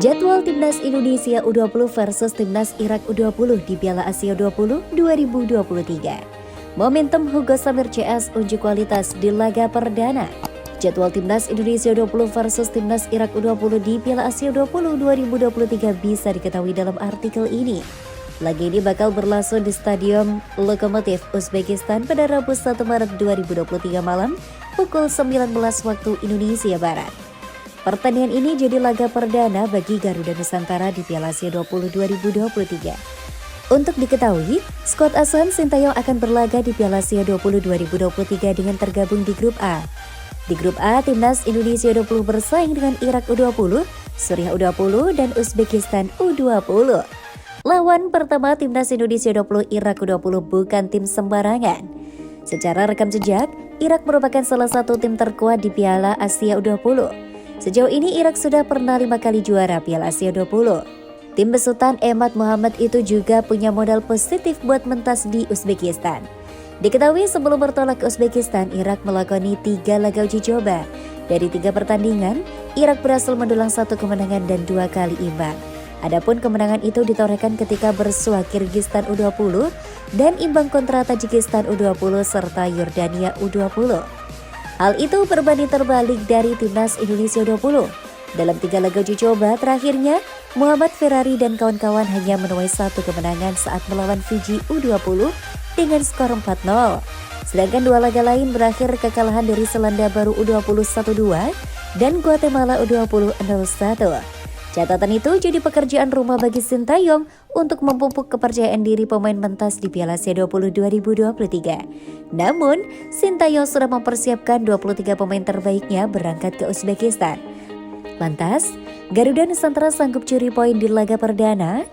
Jadwal Timnas Indonesia U20 versus Timnas Irak U20 di Piala Asia U20 2023. Momentum Hugo Samir CS unjuk kualitas di laga perdana. Jadwal Timnas Indonesia U20 versus Timnas Irak U20 di Piala Asia U20 2023 bisa diketahui dalam artikel ini. Laga ini bakal berlangsung di Stadion Lokomotif Uzbekistan pada Rabu 1 Maret 2023 malam pukul 19 waktu Indonesia Barat. Pertandingan ini jadi laga perdana bagi Garuda Nusantara di Piala Asia U20 2023. Untuk diketahui, skuad asuhan Sintayong akan berlaga di Piala Asia U20 2023 dengan tergabung di Grup A. Di Grup A, Timnas Indonesia U20 bersaing dengan Irak U20, Suriah U20, dan Uzbekistan U20. Lawan pertama Timnas Indonesia U20 Irak U20 bukan tim sembarangan. Secara rekam jejak, Irak merupakan salah satu tim terkuat di Piala Asia U20. Sejauh ini Irak sudah pernah 5 kali juara Piala Asia U20. Tim besutan Emad Muhammad itu juga punya modal positif buat mentas di Uzbekistan. Diketahui sebelum bertolak ke Uzbekistan, Irak melakoni 3 laga uji coba. Dari 3 pertandingan, Irak berhasil mendulang 1 kemenangan dan 2 kali imbang. Adapun kemenangan itu ditorehkan ketika bersuah Kirgistan U20 dan imbang kontra Tajikistan U20 serta Yordania U20. Hal itu berbanding terbalik dari Timnas Indonesia U20. Dalam 3 laga uji coba terakhirnya, Muhammad Ferrari dan kawan-kawan hanya menuai 1 kemenangan saat melawan Fiji U20 dengan skor 4-0. Sedangkan 2 laga lain berakhir kekalahan dari Selandia Baru U20 1-2 dan Guatemala U20 0-1. Catatan itu jadi pekerjaan rumah bagi Sintayong untuk memupuk kepercayaan diri pemain mentas di Piala Asia U20 2023. Namun, Sintayong sudah mempersiapkan 23 pemain terbaiknya berangkat ke Uzbekistan. Lantas, Garuda Nusantara sanggup curi poin di laga perdana?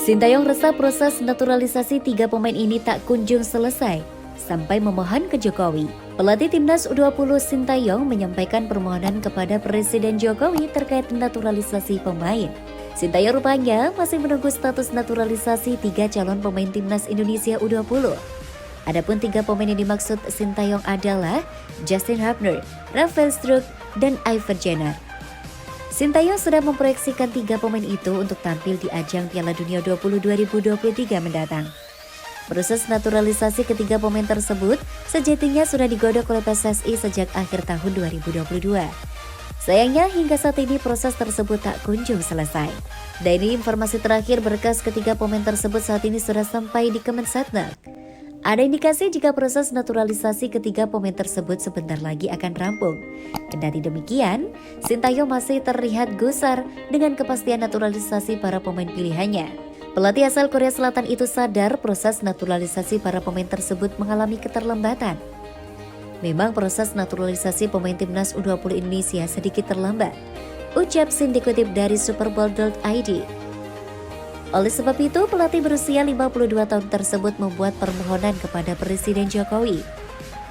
Sintayong resah proses naturalisasi 3 pemain ini tak kunjung selesai sampai memohon ke Jokowi. Pelatih Timnas U20 Sintayong menyampaikan permohonan kepada Presiden Jokowi terkait naturalisasi pemain. Sintayong rupanya masih menunggu status naturalisasi 3 calon pemain Timnas Indonesia U20. Adapun 3 pemain yang dimaksud Sintayong adalah Justin Hubner, Rafael Struijk, dan Iver Jenner. Sintayong sudah memproyeksikan 3 pemain itu untuk tampil di ajang Piala Dunia U20 2023 mendatang. Proses naturalisasi ketiga pemain tersebut sejatinya sudah digodok oleh PSSI sejak akhir tahun 2022. Sayangnya hingga saat ini proses tersebut tak kunjung selesai. Dari informasi terakhir, berkas ketiga pemain tersebut saat ini sudah sampai di Kemensetnek. Ada indikasi jika proses naturalisasi ketiga pemain tersebut sebentar lagi akan rampung. Kendati demikian, Sintayong masih terlihat gusar dengan kepastian naturalisasi para pemain pilihannya. Pelatih asal Korea Selatan itu sadar proses naturalisasi para pemain tersebut mengalami keterlambatan. Memang proses naturalisasi pemain Timnas U20 Indonesia sedikit terlambat, ucap Sin dikutip dari Superbowl.id. Oleh sebab itu, pelatih berusia 52 tahun tersebut membuat permohonan kepada Presiden Jokowi.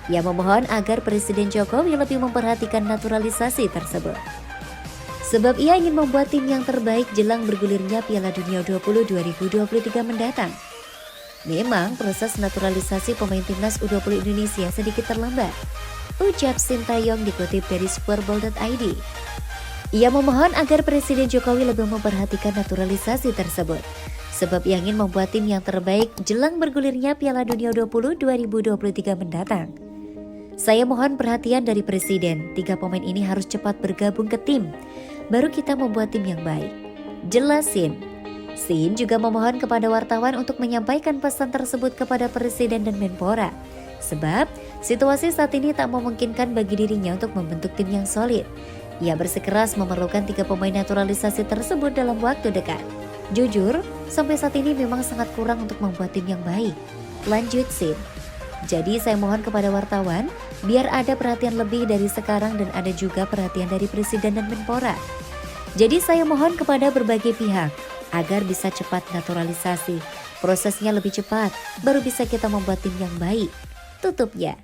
Ia memohon agar Presiden Jokowi lebih memperhatikan naturalisasi tersebut. Sebab ia ingin membuat tim yang terbaik jelang bergulirnya Piala Dunia U20 2023 mendatang. Memang proses naturalisasi pemain Timnas U20 Indonesia sedikit terlambat, ucap Sintayong dikutip dari Superbowl.id. Ia memohon agar Presiden Jokowi lebih memperhatikan naturalisasi tersebut, sebab ia ingin membuat tim yang terbaik jelang bergulirnya Piala Dunia U20 2023 mendatang. Saya mohon perhatian dari Presiden, 3 pemain ini harus cepat bergabung ke tim, baru kita membuat tim yang baik. Jelasin. Sin juga memohon kepada wartawan untuk menyampaikan pesan tersebut kepada Presiden dan Menpora, sebab situasi saat ini tak memungkinkan bagi dirinya untuk membentuk tim yang solid. Ia bersikeras memerlukan 3 pemain naturalisasi tersebut dalam waktu dekat. Jujur, sampai saat ini memang sangat kurang untuk membuat tim yang baik. Lanjut Sin. Jadi saya mohon kepada wartawan, biar ada perhatian lebih dari sekarang dan ada juga perhatian dari Presiden dan Menpora. Jadi saya mohon kepada berbagai pihak, agar bisa cepat naturalisasi. Prosesnya lebih cepat, baru bisa kita membuat tim yang baik. Tutupnya.